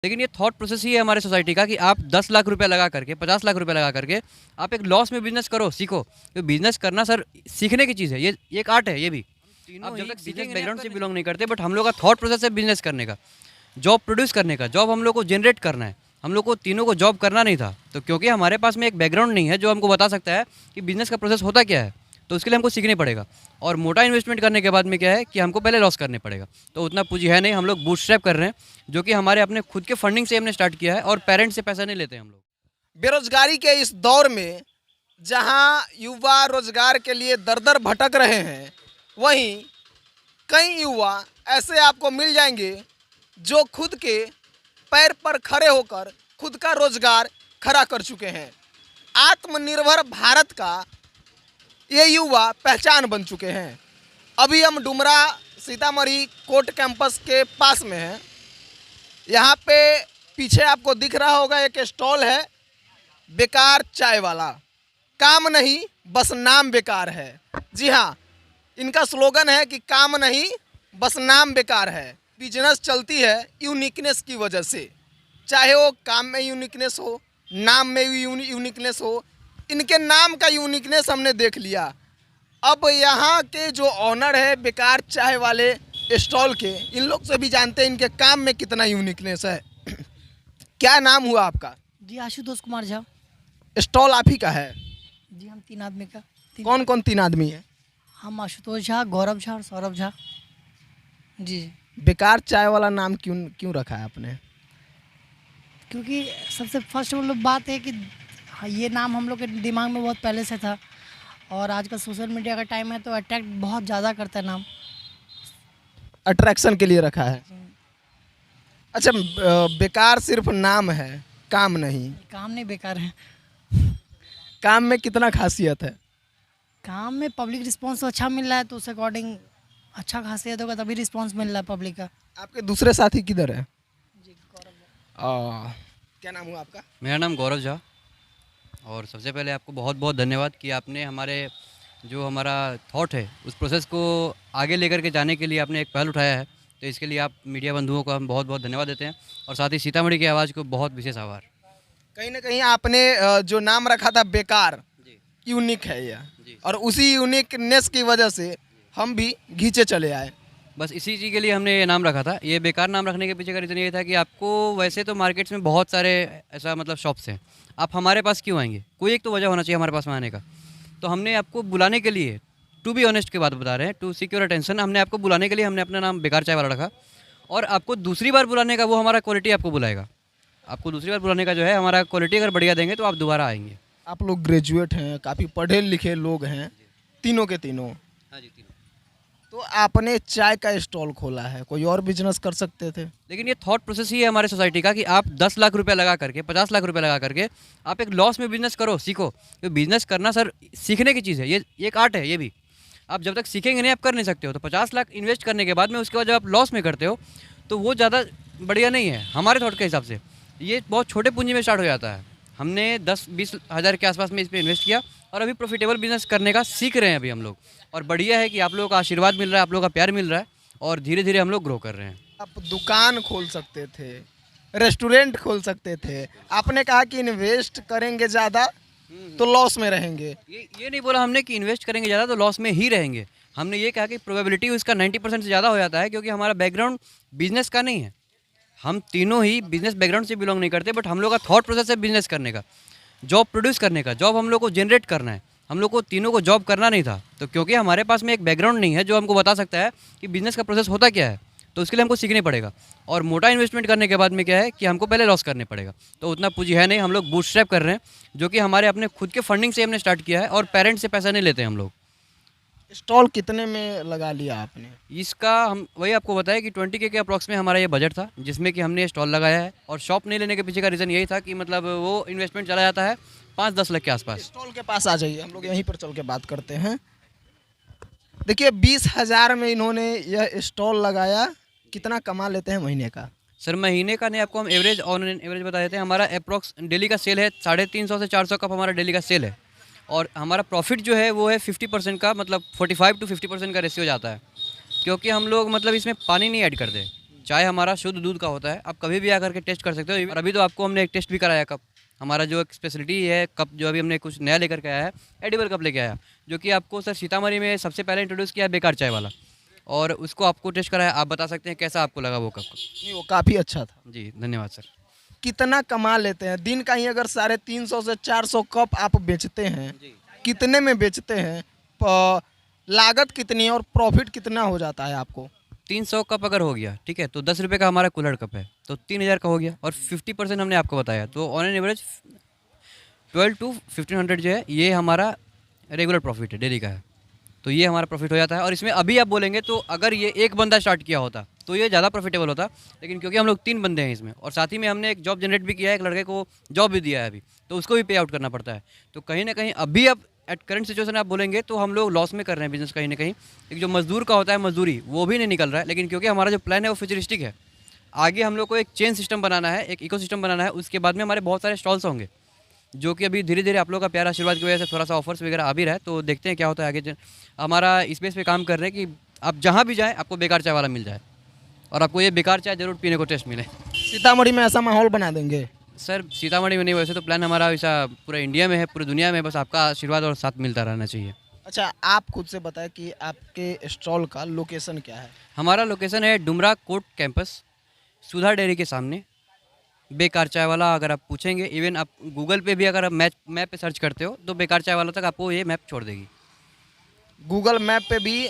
लेकिन ये thought process ही है हमारे सोसाइटी का कि आप 10 लाख रुपए लगा करके 50 लाख रुपए लगा करके आप एक लॉस में बिजनेस करो, सीखो। तो बिजनेस करना सर सीखने की चीज़ है, ये एक आर्ट है ये भी। आप जब तक बिजनेस बैकग्राउंड से बिलोंग नहीं करते, बट हम लोग का थॉट प्रोसेस है बिजनेस करने का, जॉब प्रोड्यूस करने का, जॉब हम लोग को जनरेट करना है। हम लोग को तीनों को जॉब करना नहीं था, तो क्योंकि हमारे पास में एक बैकग्राउंड नहीं है जो हमको बता सकता है कि बिजनेस का प्रोसेस होता क्या है, तो उसके लिए हमको सीखना पड़ेगा। और मोटा इन्वेस्टमेंट करने के बाद में क्या है कि हमको पहले लॉस करने पड़ेगा, तो उतना पूंजी है नहीं। हम लोग बूटस्ट्रैप कर रहे हैं, जो कि हमारे अपने खुद के फंडिंग से हमने स्टार्ट किया है, और पेरेंट्स से पैसा नहीं लेते हम लोग। बेरोजगारी के इस दौर में जहां युवा रोजगार के लिए दर दर भटक रहे हैं, वहीं कई युवा ऐसे आपको मिल जाएंगे जो खुद के पैर पर खड़े होकर खुद का रोजगार खड़ा कर चुके हैं। आत्मनिर्भर भारत का ये युवा पहचान बन चुके हैं। अभी हम डुमरा सीतामढ़ी कोर्ट कैंपस के पास में हैं। यहाँ पे पीछे आपको दिख रहा होगा एक स्टॉल है, बेकार चाय वाला। काम नहीं बस नाम बेकार है। जी हाँ, इनका स्लोगन है कि काम नहीं बस नाम बेकार है। बिजनेस चलती है यूनिकनेस की वजह से, चाहे वो काम में यूनिकनेस हो, नाम में यूनिकनेस हो। इनके नाम का यूनिकनेस हमने देख लिया। अब यहाँ के जो ऑनर है बेकार चाय वाले स्टॉल के, इन लोग से भी जानते हैं इनके काम में कितना यूनिकनेस है। क्या नाम हुआ आपका? जी आशुतोष कुमार झा। स्टॉल आप ही का है? जी हम 3 आदमी का। कौन कौन 3 आदमी है? हम आशुतोष झा, गौरव झा और सौरभ झा। जी बेकार चाय वाला नाम क्यों क्यों रखा है आपने? क्योंकि सबसे फर्स्ट मतलब बात है कि ये नाम हम लोग के दिमाग में बहुत पहले से था, और आजकल सोशल मीडिया का टाइम है तो अट्रैक्ट बहुत ज़्यादा करता है नाम। अट्रैक्शन के लिए रखा है। अच्छा, बेकार सिर्फ नाम है, काम नहीं। काम नहीं बेकार है। काम में कितना खासियत है? काम में पब्लिक रिस्पांस तो अच्छा मिल रहा है, तो उस अकॉर्डिंग अच्छा खासियत होगा तभी रिस्पांस मिल रहा है पब्लिक का। आपके दूसरे साथी किधर है? जी गौरव। क्या नाम हुआ आपका? मेरा नाम गौरव झा। और सबसे पहले आपको बहुत बहुत धन्यवाद कि आपने हमारे जो हमारा थॉट है उस प्रोसेस को आगे लेकर के जाने के लिए आपने एक पहल उठाया है, तो इसके लिए आप मीडिया बंधुओं को हम बहुत बहुत धन्यवाद देते हैं, और साथ ही सीतामढ़ी की आवाज़ को बहुत विशेष आभार। कहीं ना कहीं आपने जो नाम रखा था बेकार, यूनिक है यह, और उसी यूनिकनेस की वजह से हम भी घींचे चले आए। बस इसी चीज़ के लिए हमने ये नाम रखा था। ये बेकार नाम रखने के पीछे का रीज़न ये था कि आपको वैसे तो मार्केट्स में बहुत सारे ऐसा मतलब शॉप्स हैं, आप हमारे पास क्यों आएंगे? कोई एक तो वजह होना चाहिए हमारे पास में आने का। तो हमने आपको बुलाने के लिए, टू बी ऑनेस्ट की बात बता रहे हैं, टू सिक्योर अटेंशन, हमने आपको बुलाने के लिए हमने अपना नाम बेकार चाय वाला रखा। और आपको दूसरी बार बुलाने का वो हमारा क्वालिटी आपको बुलाएगा। आपको दूसरी बार बुलाने का जो है हमारा क्वालिटी अगर बढ़िया देंगे तो आप दोबारा आएंगे। आप लोग ग्रेजुएट हैं, काफ़ी पढ़े लिखे लोग हैं, तीनों के तीनों। हाँ जी, तीनों। तो आपने चाय का स्टॉल खोला है, कोई और बिजनेस कर सकते थे। लेकिन ये थॉट प्रोसेस ही है हमारे सोसाइटी का कि आप 10 लाख रुपए लगा करके 50 लाख रुपए लगा करके आप एक लॉस में बिजनेस करो, सीखो। तो बिजनेस करना सर सीखने की चीज़ है, ये एक आर्ट है ये भी। आप जब तक सीखेंगे नहीं आप कर नहीं सकते हो। तो 50 लाख इन्वेस्ट करने के बाद में उसके बाद जब आप लॉस में करते हो तो वो ज़्यादा बढ़िया नहीं है हमारे थॉट के हिसाब से। ये बहुत छोटे पूंजी में स्टार्ट हो जाता है। हमने 10-20 हज़ार के आसपास में इस पर इन्वेस्ट किया, और अभी प्रॉफिटेबल बिजनेस करने का सीख रहे हैं अभी हम लोग। और बढ़िया है कि आप लोगों का आशीर्वाद मिल रहा है, आप लोगों का प्यार मिल रहा है, और धीरे धीरे हम लोग ग्रो कर रहे हैं। आप दुकान खोल सकते थे, रेस्टोरेंट खोल सकते थे। आपने कहा कि इन्वेस्ट करेंगे ज़्यादा तो लॉस में रहेंगे। ये नहीं बोला हमने कि इन्वेस्ट करेंगे ज़्यादा तो लॉस में ही रहेंगे। हमने ये कहा कि प्रोबेबिलिटी उसका 90% से ज़्यादा हो जाता है, क्योंकि हमारा बैकग्राउंड बिजनेस का नहीं है। हम तीनों ही बिजनेस बैकग्राउंड से बिलोंग नहीं करते, बट हम लोग का थॉट प्रोसेस है बिजनेस करने का, जॉब प्रोड्यूस करने का, जॉब हम लोग को जनरेट करना है। हम लोग को तीनों को जॉब करना नहीं था, तो क्योंकि हमारे पास में एक बैकग्राउंड नहीं है जो हमको बता सकता है कि बिज़नेस का प्रोसेस होता क्या है, तो उसके लिए हमको सीखना पड़ेगा। और मोटा इन्वेस्टमेंट करने के बाद में क्या है कि हमको पहले लॉस करने पड़ेगा, तो उतना पूंजी है नहीं। हम लोग बूटस्ट्रैप कर रहे हैं, जो कि हमारे अपने खुद के फंडिंग से हमने स्टार्ट किया है, और पेरेंट्स से पैसा नहीं लेते हम लोग। स्टॉल कितने में लगा लिया आपने? इसका हम वही आपको बताया कि 20K के अप्रॉक्स में हमारा ये बजट था, जिसमें कि हमने स्टॉल लगाया है। और शॉप नहीं लेने के पीछे का रीज़न यही था कि मतलब वो इन्वेस्टमेंट चला जाता है 5-10 लाख के आसपास। स्टॉल के पास आ जाइए, हम लोग यहीं पर चल के बात करते हैं। देखिए 20,000 में इन्होंने यह स्टॉल लगाया। कितना कमा लेते हैं महीने का? सर महीने का नहीं, आपको हम एवरेज ऑन एवरेज बता देते हैं। हमारा अप्रॉक्स डेली का सेल है 350 से 400 कप हमारा डेली का सेल है, और हमारा प्रॉफिट जो है वो है 50% का, मतलब 45 to 50% का रेशियो जाता है, क्योंकि हम लोग मतलब इसमें पानी नहीं ऐड करते। चाय हमारा शुद्ध दूध का होता है, आप कभी भी आकर के टेस्ट कर सकते हो। और अभी तो आपको हमने एक टेस्ट भी कराया कप, हमारा जो एक स्पेशलिटी है कप, जो अभी हमने कुछ नया लेकर के आया है, एडिबल कप लेके आया, जो कि आपको सर सीतामढ़ी में सबसे पहले इंट्रोड्यूस किया है बेकार चाय वाला, और उसको आपको टेस्ट कराया। आप बता सकते हैं कैसा आपको लगा वो कप? नहीं, वो काफ़ी अच्छा था। जी धन्यवाद सर। कितना कमा लेते हैं दिन का ही? अगर 350 से 400 कप आप बेचते हैं, कितने में बेचते हैं? लागत कितनी है और प्रॉफिट कितना हो जाता है आपको? 300 कप अगर हो गया, ठीक है, तो 10 रुपये का हमारा कुल्हड़ कप है, तो 3000 का हो गया, और 50% हमने आपको बताया, तो ऑन एन एवरेज 12 to 1500 जो है ये हमारा रेगुलर प्रॉफिट है, डेली का है। तो ये हमारा प्रॉफिट हो जाता है। और इसमें अभी आप बोलेंगे तो अगर ये एक बंदा स्टार्ट किया होता तो ये ज़्यादा प्रॉफिटेबल होता, लेकिन क्योंकि हम लोग 3 बंदे हैं इसमें, और साथ ही में हमने एक जॉब जनरेट भी किया है, एक लड़के को जॉब भी दिया है अभी, तो उसको भी पे आउट करना पड़ता है। तो कहीं ना कहीं अभी अब एट करंट सिचुएशन आप बोलेंगे तो हम लोग लॉस में कर रहे हैं बिजनेस कहीं ना कहीं। एक जो मजदूर का होता है मजदूरी, वो भी नहीं निकल रहा है, लेकिन क्योंकि हमारा जो प्लान है वो फ्यूचरिस्टिक है, आगे हम लोग को एक चेन सिस्टम बनाना है, एक इकोसिस्टम बनाना है, उसके बाद में हमारे बहुत सारे स्टॉल्स होंगे, जो कि अभी धीरे धीरे आप लोग का प्यार आशीर्वाद की वजह से थोड़ा सा ऑफर्स वगैरह आ भी रहा है, तो देखते हैं क्या होता है आगे। हमारा इस बेस पे काम कर रहे हैं कि आप जहाँ भी जाएँ आपको बेकार चाय वाला मिल जाए, और आपको ये बेकार चाय ज़रूर पीने को टेस्ट मिले। सीतामढ़ी में ऐसा माहौल बना देंगे? सर सीतामढ़ी में नहीं, वैसे तो प्लान हमारा ऐसा पूरा इंडिया में है, पूरी दुनिया में, बस आपका आशीर्वाद और साथ मिलता रहना चाहिए। अच्छा, आप खुद से बताएं कि आपके स्टॉल का लोकेशन क्या है? हमारा लोकेशन है डुमरा कोर्ट कैंपस, सुधा डेयरी के सामने, बेकार चाय वाला। अगर आप पूछेंगे, इवन आप गूगल पे भी अगर आप मैप पे सर्च करते हो तो बेकार चाय वाला तक आपको ये मैप छोड़ देगी। गूगल मैप पे भी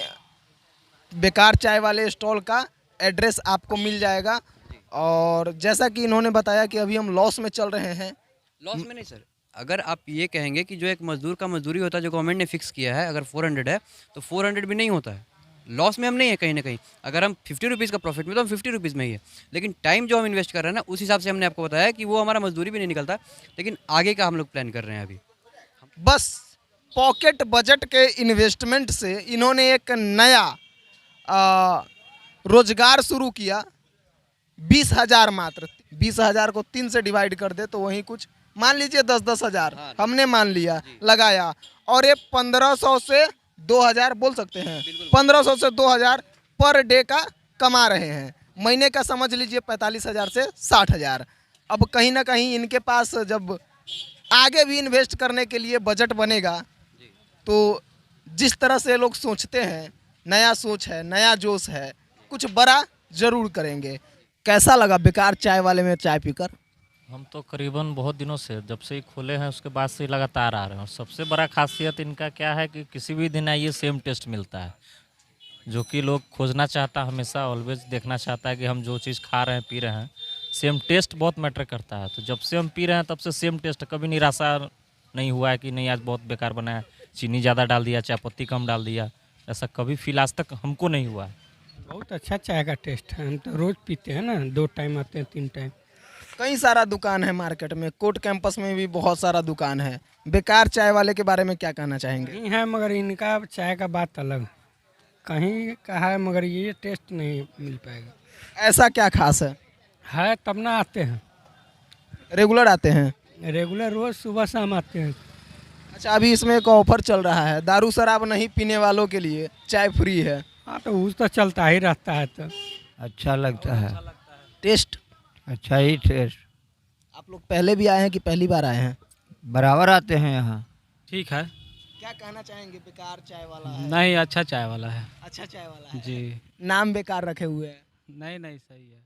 बेकार चाय वाले स्टॉल का एड्रेस आपको मिल जाएगा। और जैसा कि इन्होंने बताया कि अभी हम लॉस में चल रहे हैं। लॉस में नहीं सर, अगर आप ये कहेंगे कि जो एक मजदूर का मजदूरी होता है जो गवर्नमेंट ने फिक्स किया है, अगर 400 है तो 400 भी नहीं होता है, लॉस में हम नहीं है कहीं ना कहीं। अगर हम 50 रुपीज़ का प्रॉफिट में तो हम 50 रुपीज़ में ही है, लेकिन टाइम जो हम इन्वेस्ट कर रहे हैं ना, उस हिसाब से हमने आपको बताया कि वो हमारा मजदूरी भी नहीं निकलता, लेकिन आगे का हम लोग प्लान कर रहे हैं अभी। बस पॉकेट बजट के इन्वेस्टमेंट से इन्होंने एक नया रोजगार शुरू किया। 20,000 मात्र, 20,000 को 3 से डिवाइड कर दे तो वहीं कुछ मान लीजिए 10-10 हज़ार हमने मान लिया लगाया, और ये 1500 से 2,000 बोल सकते हैं, 1500 से 2,000 पर डे का कमा रहे हैं। महीने का समझ लीजिए 45,000 से 60,000। अब कहीं ना कहीं इनके पास जब आगे भी इन्वेस्ट करने के लिए बजट बनेगा, तो जिस तरह से लोग सोचते हैं, नया सोच है, नया जोश है, कुछ बड़ा ज़रूर करेंगे। कैसा लगा बेकार चाय वाले में चाय पीकर? हम तो करीबन बहुत दिनों से, जब से ही खोले हैं उसके बाद से लगातार आ रहे हैं, और सबसे बड़ा खासियत इनका क्या है कि किसी भी दिन आइए सेम टेस्ट मिलता है, जो कि लोग खोजना चाहता है, हमेशा ऑलवेज देखना चाहता है कि हम जो चीज़ खा रहे हैं पी रहे हैं, सेम टेस्ट बहुत मैटर करता है। तो जब से हम पी रहे हैं तब से सेम टेस्ट, कभी निराशा नहीं हुआ है कि नहीं आज बहुत बेकार बना है, चीनी ज़्यादा डाल दिया, चाय पत्ती कम डाल दिया, ऐसा कभी फील आज तक हमको नहीं हुआ है। बहुत अच्छा चाय का टेस्ट है, हम तो रोज़ पीते हैं ना, 2 टाइम आते हैं 3 टाइम। कई सारा दुकान है मार्केट में, कोर्ट कैंपस में भी बहुत सारा दुकान है। बेकार चाय वाले के बारे में क्या कहना चाहेंगे? नहीं है, मगर इनका चाय का बात अलग, कहीं का है, मगर ये टेस्ट नहीं मिल पाएगा। ऐसा क्या खास है तब ना आते हैं, रेगुलर आते हैं? रेगुलर रोज़ सुबह शाम आते हैं। अच्छा, अभी इसमें एक ऑफर चल रहा है, दारू शराब नहीं पीने वालों के लिए चाय फ्री है। हाँ तो उस तो चलता ही रहता है। तो अच्छा लगता है, टेस्ट अच्छा ही टेस्ट। आप लोग पहले भी आए हैं कि पहली बार आए हैं? बराबर आते हैं यहाँ। ठीक है, क्या कहना चाहेंगे? बेकार चाय वाला है? नहीं अच्छा चाय वाला है अच्छा चाय वाला है जी। नाम बेकार रखे हुए हैं। नहीं नहीं सही है।